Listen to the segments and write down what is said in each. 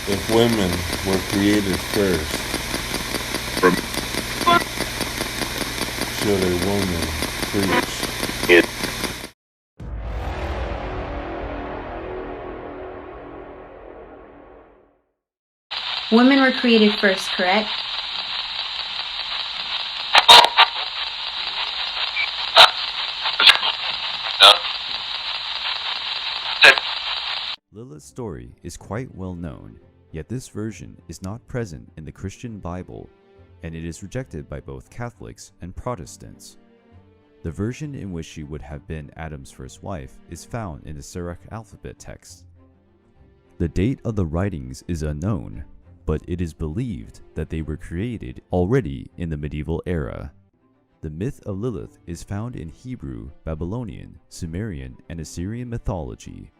If women were created first, should a woman preach? Women were created first, correct? Lilith's story is quite well known, yet this version is not present in the Christian Bible, and it is rejected by both Catholics and Protestants. The version in which she would have been Adam's first wife is found in the Syriac alphabet text. The date of the writings is unknown, but it is believed that they were created already in the medieval era. The myth of Lilith is found in Hebrew, Babylonian, Sumerian, and Assyrian mythology.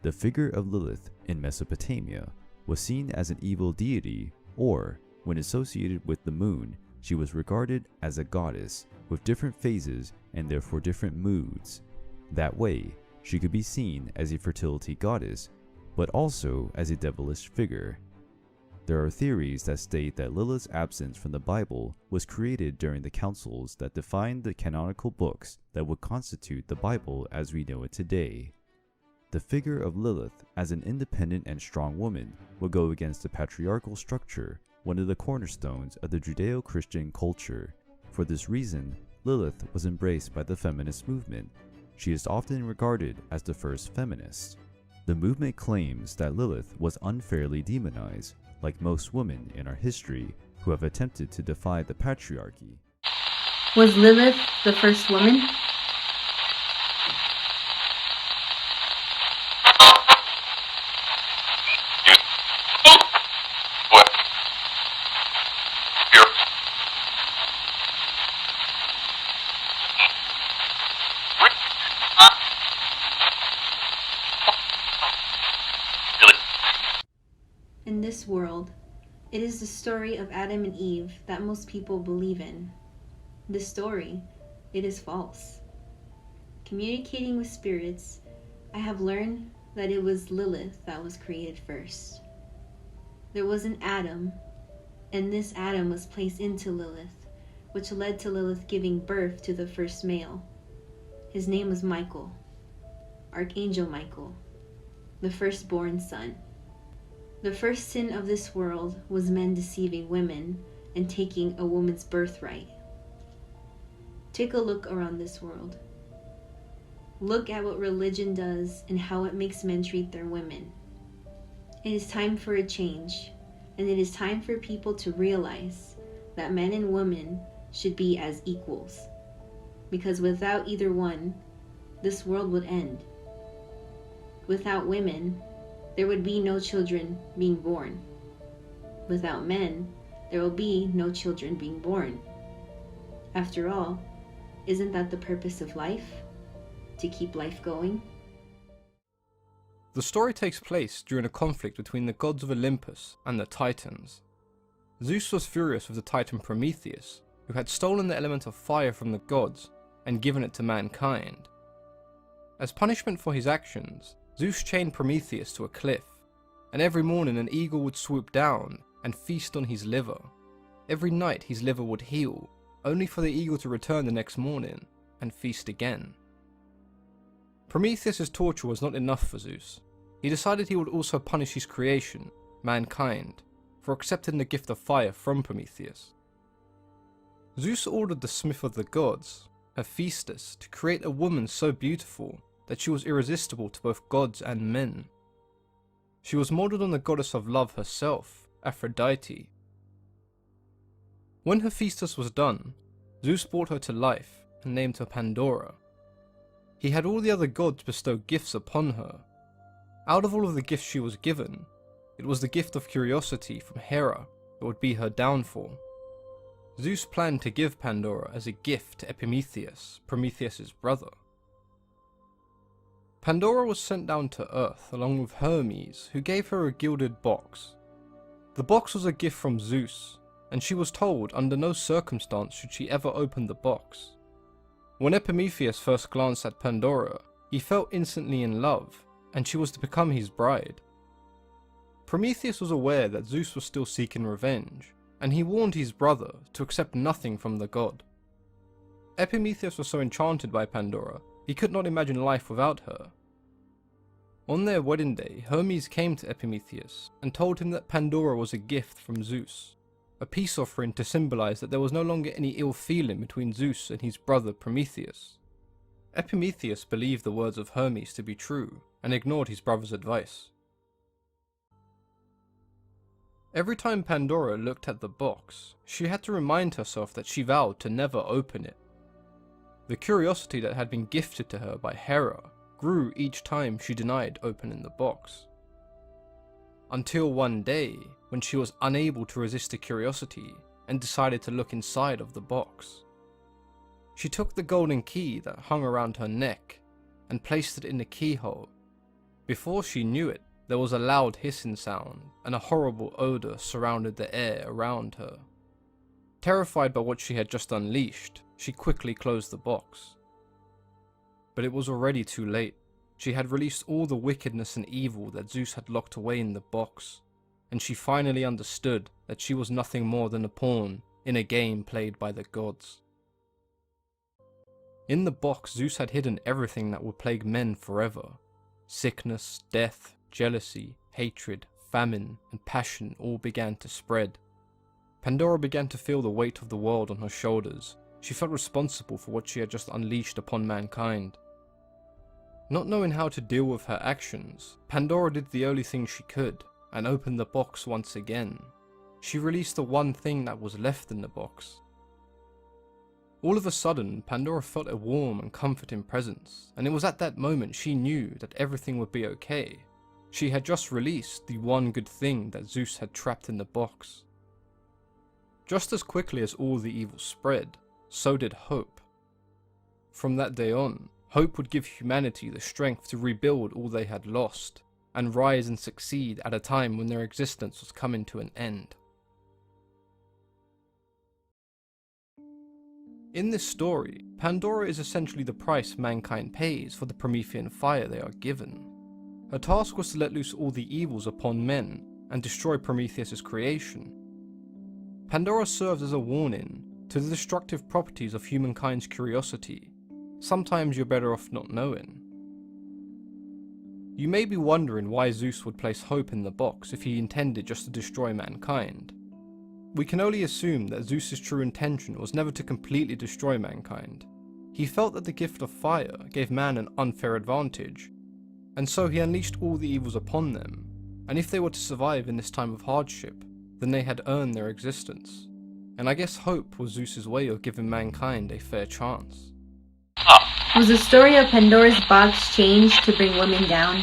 The figure of Lilith in Mesopotamia was seen as an evil deity, or, when associated with the moon, she was regarded as a goddess with different phases and therefore different moods. That way, she could be seen as a fertility goddess, but also as a devilish figure. There are theories that state that Lilith's absence from the Bible was created during the councils that defined the canonical books that would constitute the Bible as we know it today. The figure of Lilith as an independent and strong woman would go against the patriarchal structure, one of the cornerstones of the Judeo-Christian culture. For this reason, Lilith was embraced by the feminist movement. She is often regarded as the first feminist. The movement claims that Lilith was unfairly demonized, like most women in our history who have attempted to defy the patriarchy. Was Lilith the first woman? In this world, it is the story of Adam and Eve that most people believe in. This story, it is false. Communicating with spirits, I have learned that it was Lilith that was created first. There was an Adam, and this Adam was placed into Lilith, which led to Lilith giving birth to the first male. His name was Michael, Archangel Michael, the firstborn son. The first sin of this world was men deceiving women and taking a woman's birthright. Take a look around this world. Look at what religion does and how it makes men treat their women. It is time for a change, and it is time for people to realize that men and women should be as equals. Because without either one, this world would end. Without women, there would be no children being born. Without men, there will be no children being born. After all, isn't that the purpose of life? To keep life going? The story takes place during a conflict between the gods of Olympus and the Titans. Zeus was furious with the Titan Prometheus, who had stolen the element of fire from the gods and given it to mankind. As punishment for his actions, Zeus chained Prometheus to a cliff, and every morning an eagle would swoop down and feast on his liver. Every night his liver would heal, only for the eagle to return the next morning and feast again. Prometheus' torture was not enough for Zeus. He decided he would also punish his creation, mankind, for accepting the gift of fire from Prometheus. Zeus ordered the smith of the gods, Hephaestus, to create a woman so beautiful that she was irresistible to both gods and men. She was modelled on the goddess of love herself, Aphrodite. When Hephaestus was done, Zeus brought her to life and named her Pandora. He had all the other gods bestow gifts upon her. Out of all of the gifts she was given, it was the gift of curiosity from Hera that would be her downfall. Zeus planned to give Pandora as a gift to Epimetheus, Prometheus' brother. Pandora was sent down to Earth along with Hermes, who gave her a gilded box. The box was a gift from Zeus, and she was told under no circumstance should she ever open the box. When Epimetheus first glanced at Pandora, he fell instantly in love, and she was to become his bride. Prometheus was aware that Zeus was still seeking revenge, and he warned his brother to accept nothing from the god. Epimetheus was so enchanted by Pandora, he could not imagine life without her. On their wedding day, Hermes came to Epimetheus and told him that Pandora was a gift from Zeus, a peace offering to symbolize that there was no longer any ill feeling between Zeus and his brother Prometheus. Epimetheus believed the words of Hermes to be true and ignored his brother's advice. Every time Pandora looked at the box, she had to remind herself that she vowed to never open it. The curiosity that had been gifted to her by Hera grew each time she denied opening the box. Until one day, when she was unable to resist the curiosity and decided to look inside of the box. She took the golden key that hung around her neck and placed it in the keyhole. Before she knew it, there was a loud hissing sound and a horrible odor surrounded the air around her. Terrified by what she had just unleashed, she quickly closed the box. But it was already too late. She had released all the wickedness and evil that Zeus had locked away in the box, and she finally understood that she was nothing more than a pawn in a game played by the gods. In the box, Zeus had hidden everything that would plague men forever. Sickness, death, jealousy, hatred, famine, and passion all began to spread. Pandora began to feel the weight of the world on her shoulders. She felt responsible for what she had just unleashed upon mankind. Not knowing how to deal with her actions, Pandora did the only thing she could, and opened the box once again. She released the one thing that was left in the box. All of a sudden, Pandora felt a warm and comforting presence, and it was at that moment she knew that everything would be okay. She had just released the one good thing that Zeus had trapped in the box. Just as quickly as all the evil spread, so did hope. From that day on, hope would give humanity the strength to rebuild all they had lost, and rise and succeed at a time when their existence was coming to an end. In this story, Pandora is essentially the price mankind pays for the Promethean fire they are given. Her task was to let loose all the evils upon men and destroy Prometheus' creation. Pandora serves as a warning to the destructive properties of humankind's curiosity. Sometimes you're better off not knowing. You may be wondering why Zeus would place hope in the box if he intended just to destroy mankind. We can only assume that Zeus's true intention was never to completely destroy mankind. He felt that the gift of fire gave man an unfair advantage, and so he unleashed all the evils upon them, and if they were to survive in this time of hardship, then they had earned their existence. And I guess hope was Zeus's way of giving mankind a fair chance. Was the story of Pandora's box changed to bring women down?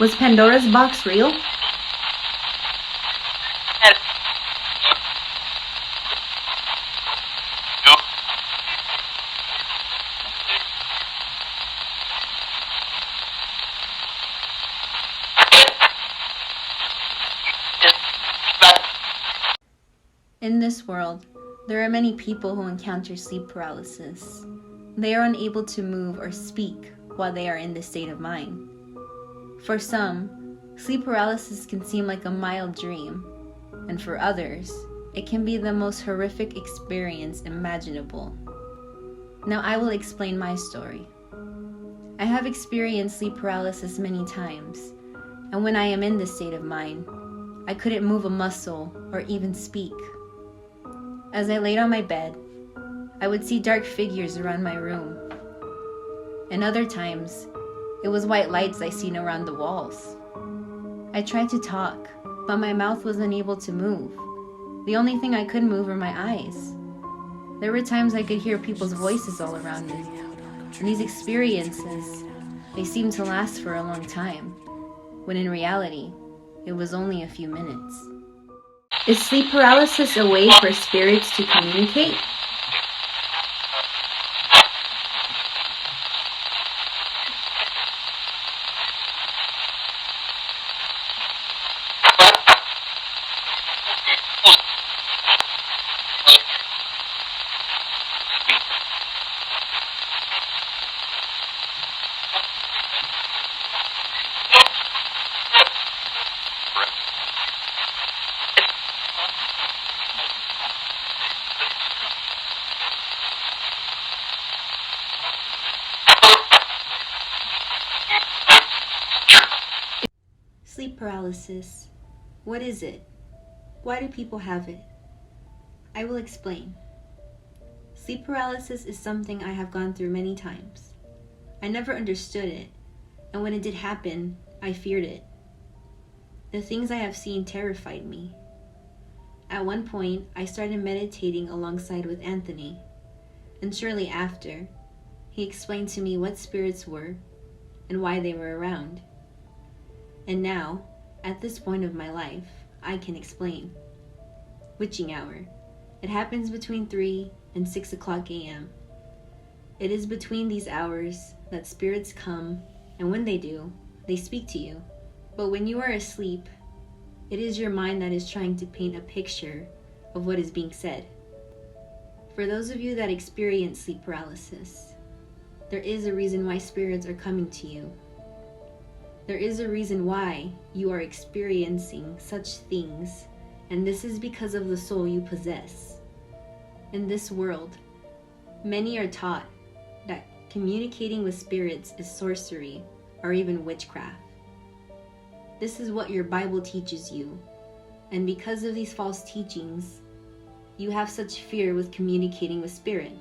Was Pandora's box real? In this world, there are many people who encounter sleep paralysis. They are unable to move or speak while they are in this state of mind. For some, sleep paralysis can seem like a mild dream, and for others, it can be the most horrific experience imaginable. Now I will explain my story. I have experienced sleep paralysis many times, and when I am in this state of mind, I couldn't move a muscle or even speak. As I laid on my bed, I would see dark figures around my room, and other times, it was white lights I seen around the walls. I tried to talk, but my mouth was unable to move. The only thing I could move were my eyes. There were times I could hear people's voices all around me. And these experiences, they seem to last for a long time, when in reality, it was only a few minutes. Is sleep paralysis a way for spirits to communicate? Sleep paralysis. What is it? Why do people have it? I will explain. Sleep paralysis is something I have gone through many times. I never understood it, and when it did happen, I feared it. The things I have seen terrified me. At one point, I started meditating alongside with Anthony, and shortly after, he explained to me what spirits were and why they were around. And now, at this point of my life, I can explain. Witching hour. It happens between 3 and 6 o'clock a.m. It is between these hours that spirits come, and when they do, they speak to you. But when you are asleep, it is your mind that is trying to paint a picture of what is being said. For those of you that experience sleep paralysis, there is a reason why spirits are coming to you. There is a reason why you are experiencing such things, and this is because of the soul you possess. In this world, many are taught that communicating with spirits is sorcery or even witchcraft. This is what your Bible teaches you, and because of these false teachings, you have such fear with communicating with spirit.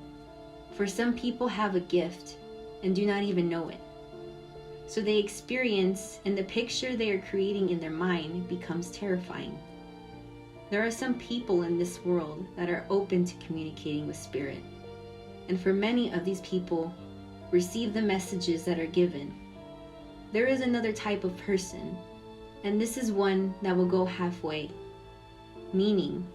For some people have a gift and do not even know it. So they experience, and the picture they are creating in their mind becomes terrifying. There are some people in this world that are open to communicating with spirit. And for many of these people, receive the messages that are given. There is another type of person, and this is one that will go halfway. Meaning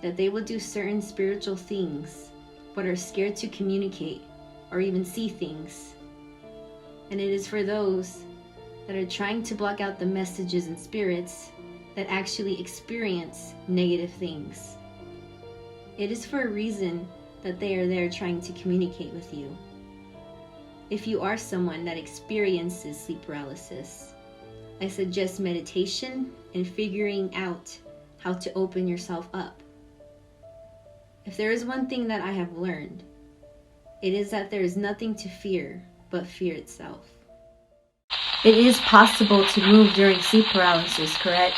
that they will do certain spiritual things, but are scared to communicate or even see things. And it is for those that are trying to block out the messages and spirits that actually experience negative things. It is for a reason that they are there trying to communicate with you. If you are someone that experiences sleep paralysis, I suggest meditation and figuring out how to open yourself up. If there is one thing that I have learned, it is that there is nothing to fear but fear itself. It is possible to move during sleep paralysis, correct?